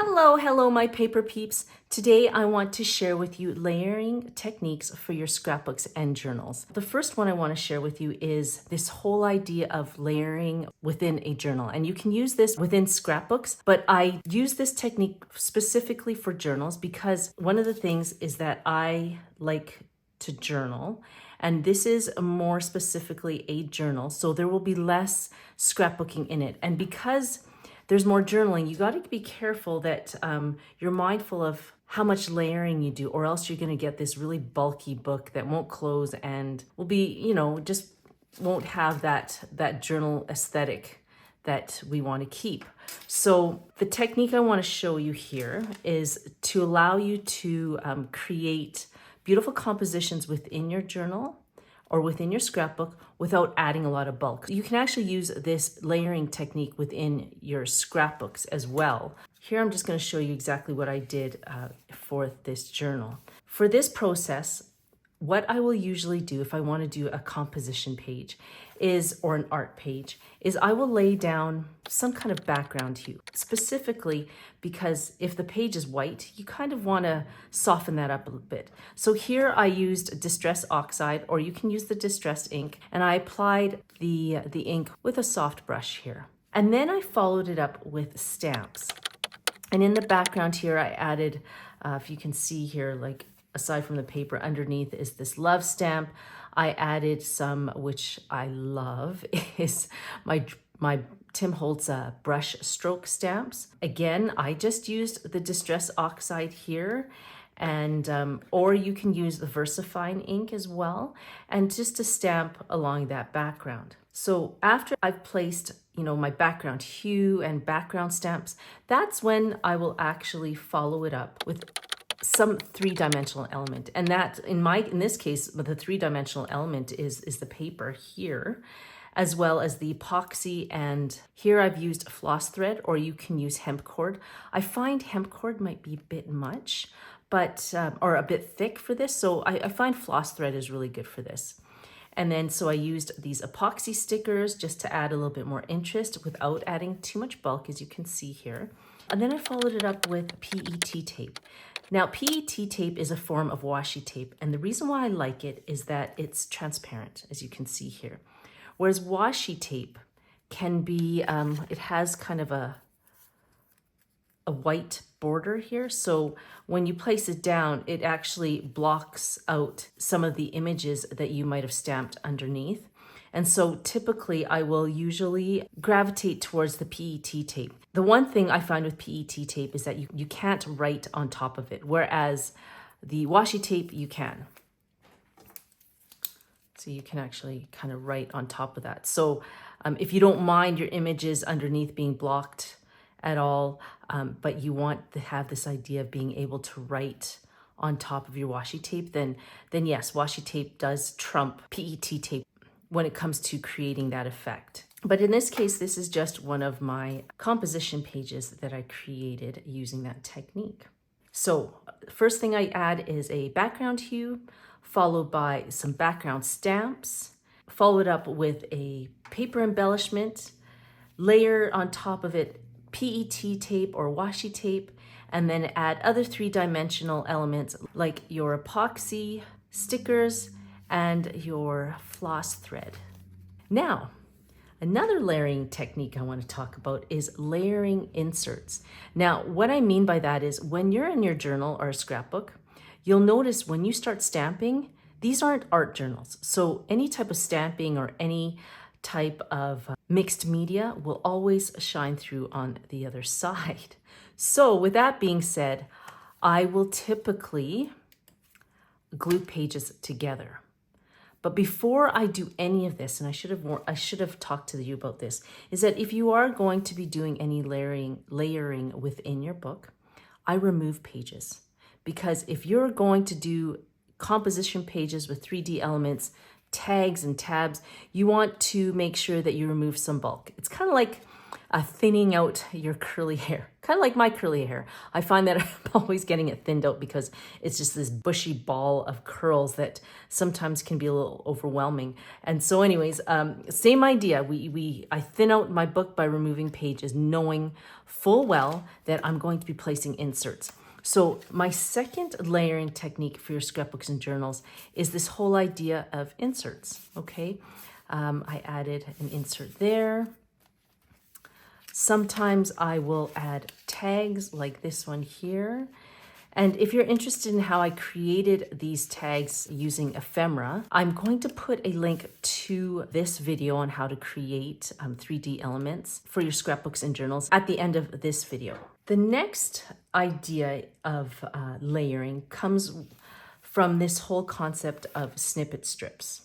Hello, my paper peeps. Today I want to share with you layering techniques for your scrapbooks and journals. The first one I want to share with you is this whole idea of layering within a journal. And you can use this within scrapbooks, but I use this technique specifically for journals because one of the things is that I like to journal. And this is more specifically a journal, so there will be less scrapbooking in it. And because there's more journaling, you got to be careful that you're mindful of how much layering you do, or else you're going to get this really bulky book that won't close and will be, just won't have that journal aesthetic that we want to keep. So the technique I want to show you here is to allow you to create beautiful compositions within your journal or within your scrapbook without adding a lot of bulk. You can actually use this layering technique within your scrapbooks as well. Here I'm just going to show you exactly what I did for this journal. For this process, what I will usually do if I want to do a composition page or an art page is I will lay down some kind of background hue, specifically because if the page is white, you kind of want to soften that up a little bit. So here I used Distress Oxide, or you can use the Distress ink, and I applied the ink with a soft brush here. And then I followed it up with stamps. And in the background here, I added, if you can see here, like aside from the paper, underneath is this love stamp. I added some, which I love, is my Tim Holtz brush stroke stamps. Again, I just used the Distress Oxide here, and or you can use the VersaFine ink as well, and just to stamp along that background. So after I've placed, my background hue and background stamps, that's when I will actually follow it up with some three-dimensional element. And that, in this case, the three-dimensional element is the paper here, as well as the epoxy. And here I've used floss thread, or you can use hemp cord. I find hemp cord might be a bit much, or a bit thick for this. So I find floss thread is really good for this. And then, so I used these epoxy stickers just to add a little bit more interest without adding too much bulk, as you can see here. And then I followed it up with PET tape. Now, PET tape is a form of washi tape, and the reason why I like it is that it's transparent, as you can see here. Whereas washi tape can be, it has kind of a white border here, so when you place it down, it actually blocks out some of the images that you might have stamped underneath. And so typically I will usually gravitate towards the PET tape. The one thing I find with PET tape is that you can't write on top of it, whereas the washi tape you can. So you can actually kind of write on top of that. So if you don't mind your images underneath being blocked at all, but you want to have this idea of being able to write on top of your washi tape, then yes, washi tape does trump PET tape when it comes to creating that effect. But in this case, this is just one of my composition pages that I created using that technique. So first thing I add is a background hue, followed by some background stamps, followed up with a paper embellishment, layer on top of it PET tape or washi tape, and then add other three-dimensional elements like your epoxy, stickers, and your floss thread. Now, another layering technique I want to talk about is layering inserts. Now, what I mean by that is when you're in your journal or a scrapbook, you'll notice when you start stamping, these aren't art journals. So any type of stamping or any type of mixed media will always shine through on the other side. So with that being said, I will typically glue pages together. But before I do any of this, and I should have talked to you about this, is that if you are going to be doing any layering within your book, I remove pages. Because if you're going to do composition pages with 3D elements, tags and tabs, you want to make sure that you remove some bulk. It's kind of like thinning out your curly hair. Kind of like my curly hair. I find that I'm always getting it thinned out because it's just this bushy ball of curls that sometimes can be a little overwhelming. And so anyways, same idea. I thin out my book by removing pages, knowing full well that I'm going to be placing inserts. So my second layering technique for your scrapbooks and journals is this whole idea of inserts, okay? I added an insert there. Sometimes I will add tags like this one here. And if you're interested in how I created these tags using ephemera, I'm going to put a link to this video on how to create 3D elements for your scrapbooks and journals at the end of this video. The next idea of layering comes from this whole concept of snippet strips.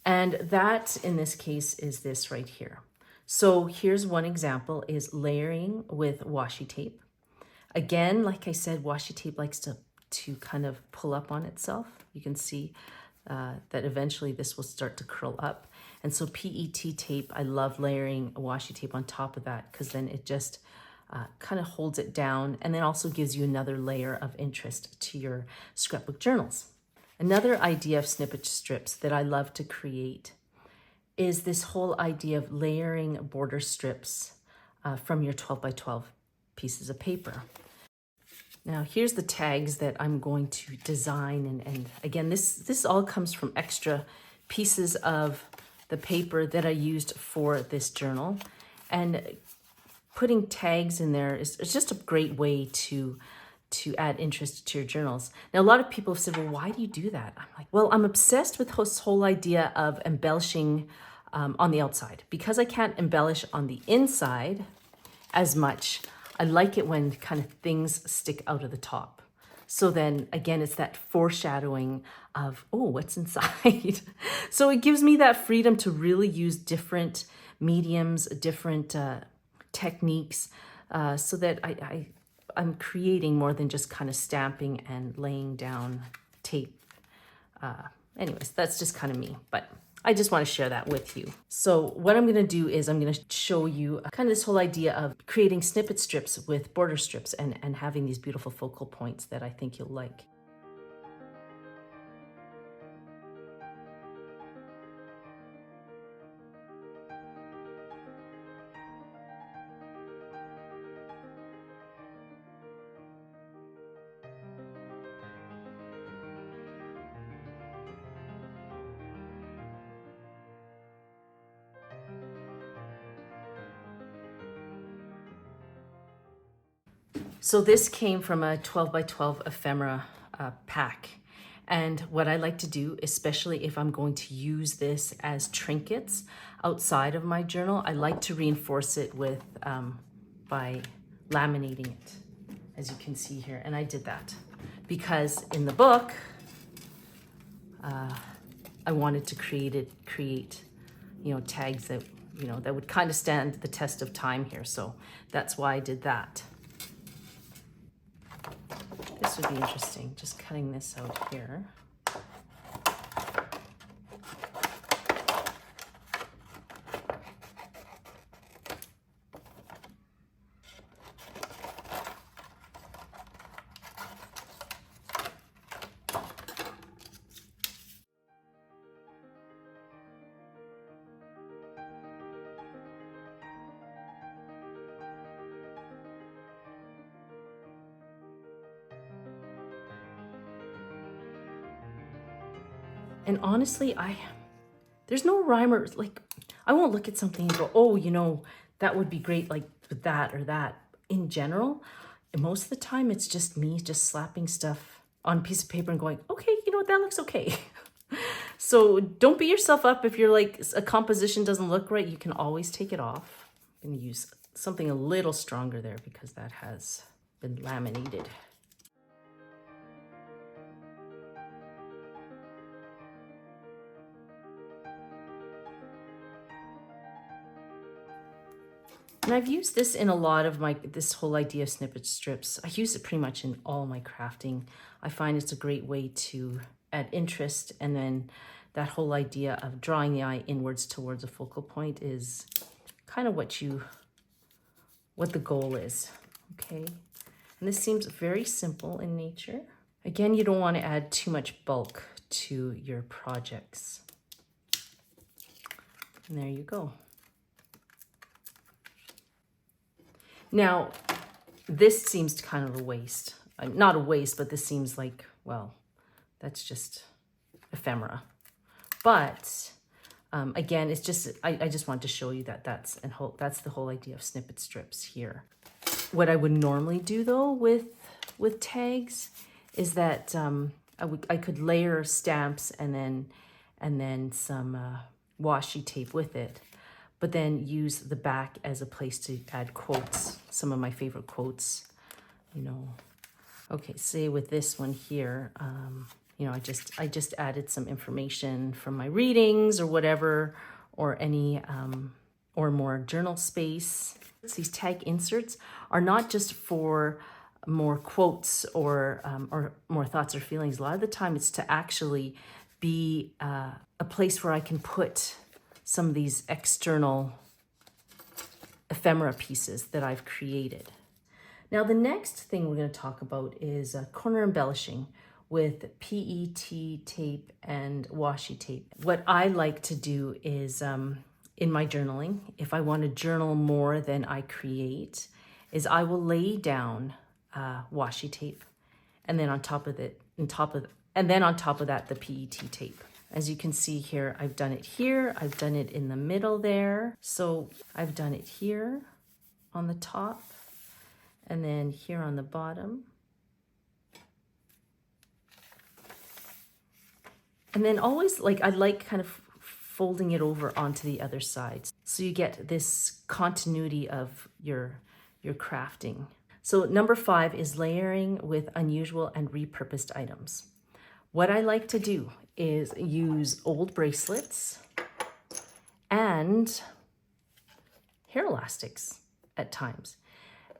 And that, in this case, is this right here. So here's one example, is layering with washi tape. Again, like I said, washi tape likes to kind of pull up on itself. You can see that eventually this will start to curl up. And so PET tape, I love layering washi tape on top of that because then it just kind of holds it down and then also gives you another layer of interest to your scrapbook journals. Another idea of snippet strips that I love to create is this whole idea of layering border strips from your 12 by 12 pieces of paper. Now here's the tags that I'm going to design, and again, this all comes from extra pieces of the paper that I used for this journal, and putting tags in there is just a great way to add interest to your journals. Now, a lot of people have said, well, why do you do that? I'm like, well, I'm obsessed with this whole idea of embellishing on the outside. Because I can't embellish on the inside as much, I like it when kind of things stick out of the top. So then again, it's that foreshadowing of, oh, what's inside? So it gives me that freedom to really use different mediums, different techniques, so that I'm creating more than just kind of stamping and laying down tape. Anyways, that's just kind of me, but I just want to share that with you. So what I'm going to do is I'm going to show you kind of this whole idea of creating snippet strips with border strips and having these beautiful focal points that I think you'll like. So this came from a 12 by 12 ephemera pack. And what I like to do, especially if I'm going to use this as trinkets outside of my journal, I like to reinforce it with by laminating it, as you can see here. And I did that because in the book, I wanted to create tags that, that would kind of stand the test of time here. So that's why I did that. This would be interesting, just cutting this out here. And honestly, there's no rhyme or like, I won't look at something and go, oh, that would be great, like with that or that. In general, most of the time, it's just me just slapping stuff on a piece of paper and going, okay, that looks okay. So don't beat yourself up if you're like, a composition doesn't look right. You can always take it off. I'm going to use something a little stronger there because that has been laminated. And I've used this in a lot of this whole idea of snippet strips. I use it pretty much in all my crafting. I find it's a great way to add interest, and then that whole idea of drawing the eye inwards towards a focal point is kind of what the goal is, okay? And this seems very simple in nature. Again, you don't want to add too much bulk to your projects. And there you go. Now, this seems kind of a waste. Not a waste, but this seems like, well, that's just ephemera. But again, it's just, I just want to show you that that's the whole idea of snippet strips here. What I would normally do though with tags is that I could layer stamps and then some washi tape with it, but then use the back as a place to add quotes, some of my favorite quotes, you know. Okay, say with this one here, you know, I just added some information from my readings or whatever, or any or more journal space. These tag inserts are not just for more quotes or more thoughts or feelings. A lot of the time it's to actually be a place where I can put some of these external ephemera pieces that I've created. Now, the next thing we're going to talk about is corner embellishing with PET tape and washi tape. What I like to do is in my journaling, if I want to journal more than I create, is I will lay down washi tape, and then on top of that, the PET tape. As you can see here, I've done it here, I've done it in the middle there. So I've done it here on the top, and then here on the bottom. And then always, like, I like kind of folding it over onto the other side. So you get this continuity of your crafting. So number 5 is layering with unusual and repurposed items. What I like to do is use old bracelets and hair elastics at times.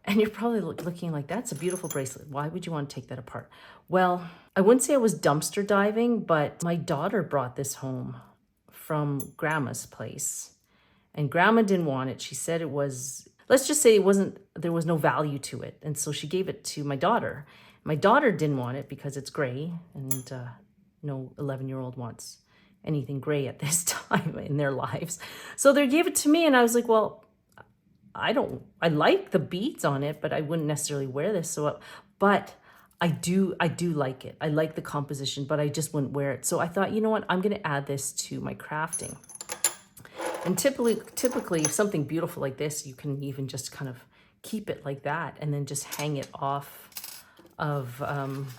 And you're probably looking like, that's a beautiful bracelet. Why would you want to take that apart? Well, I wouldn't say I was dumpster diving, but my daughter brought this home from grandma's place, and grandma didn't want it. She said it was, let's just say there was no value to it. And so she gave it to my daughter. My daughter didn't want it because it's gray, and no 11-year-old wants anything gray at this time in their lives. So they gave it to me, and I was like, well, I like the beads on it, but I wouldn't necessarily wear this. So, but I do like it. I like the composition, but I just wouldn't wear it. So I thought, you know what, I'm going to add this to my crafting. And typically, if something beautiful like this, you can even just kind of keep it like that and then just hang it off of, off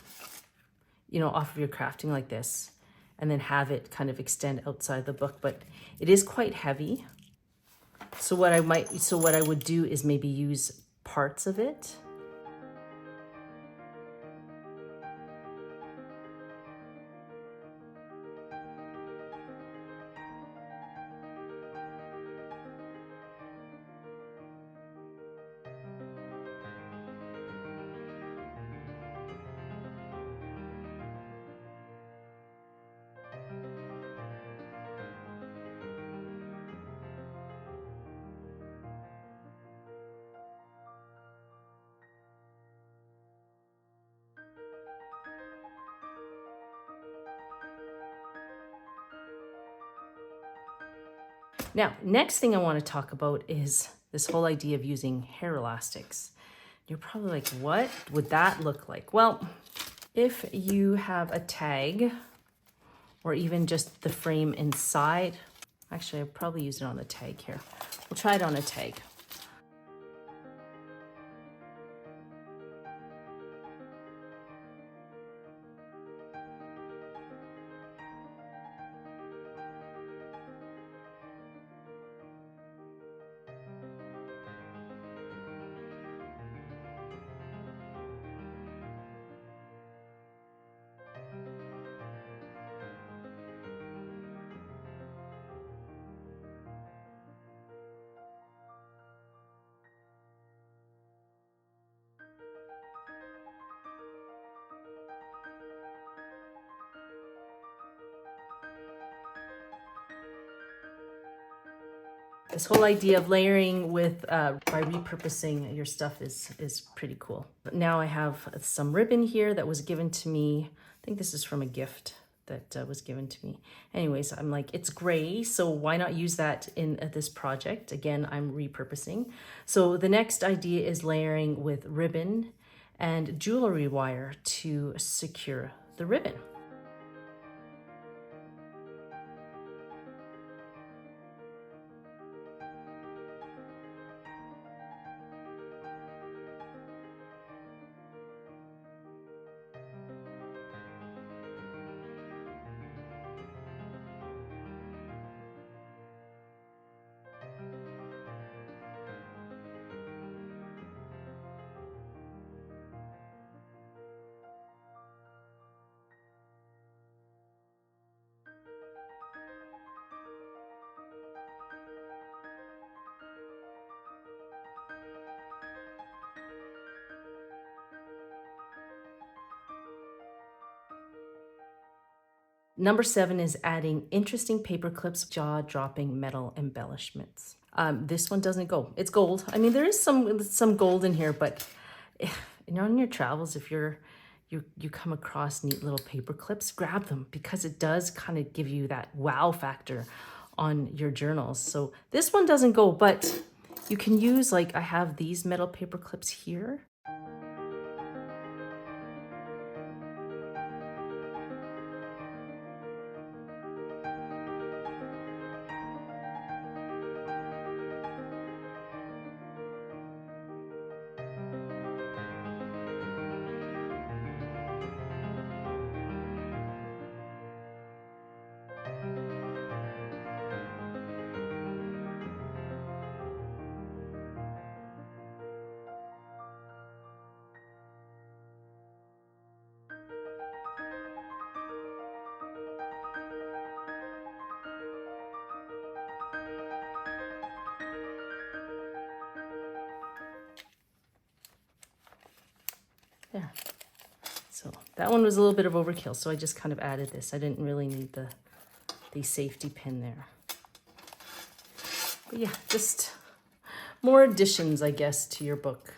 of your crafting like this, and then have it kind of extend outside the book. But it is quite heavy. So what I would do is maybe use parts of it. Now, next thing I want to talk about is this whole idea of using hair elastics. You're probably like, what would that look like? Well, if you have a tag or even just the frame inside, actually, I'll probably use it on the tag here. We'll try it on a tag. This whole idea of layering with by repurposing your stuff is pretty cool. Now I have some ribbon here that was given to me. I think this is from a gift that was given to me. Anyways, I'm like, it's gray, so why not use that in this project? Again, I'm repurposing. So the next idea is layering with ribbon and jewelry wire to secure the ribbon. Number 7 is adding interesting paper clips, jaw-dropping metal embellishments. This one doesn't go. It's gold. I mean, there is some gold in here, but in your travels, if you come across neat little paper clips, grab them because it does kind of give you that wow factor on your journals. So this one doesn't go, but you can use, like, I have these metal paper clips here. There. So that one was a little bit of overkill, so I just kind of added this. I didn't really need the safety pin there. But yeah, just more additions, I guess, to your book.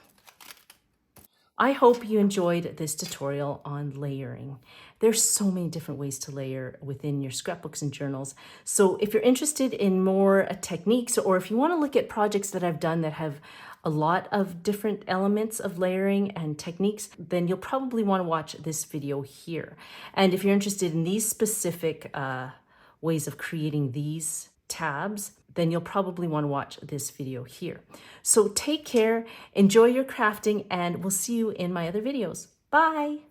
I hope you enjoyed this tutorial on layering. There's so many different ways to layer within your scrapbooks and journals. So if you're interested in more techniques, or if you want to look at projects that I've done that have a lot of different elements of layering and techniques, then you'll probably want to watch this video here. And if you're interested in these specific ways of creating these tabs, then you'll probably want to watch this video here. So take care, enjoy your crafting, and we'll see you in my other videos. Bye!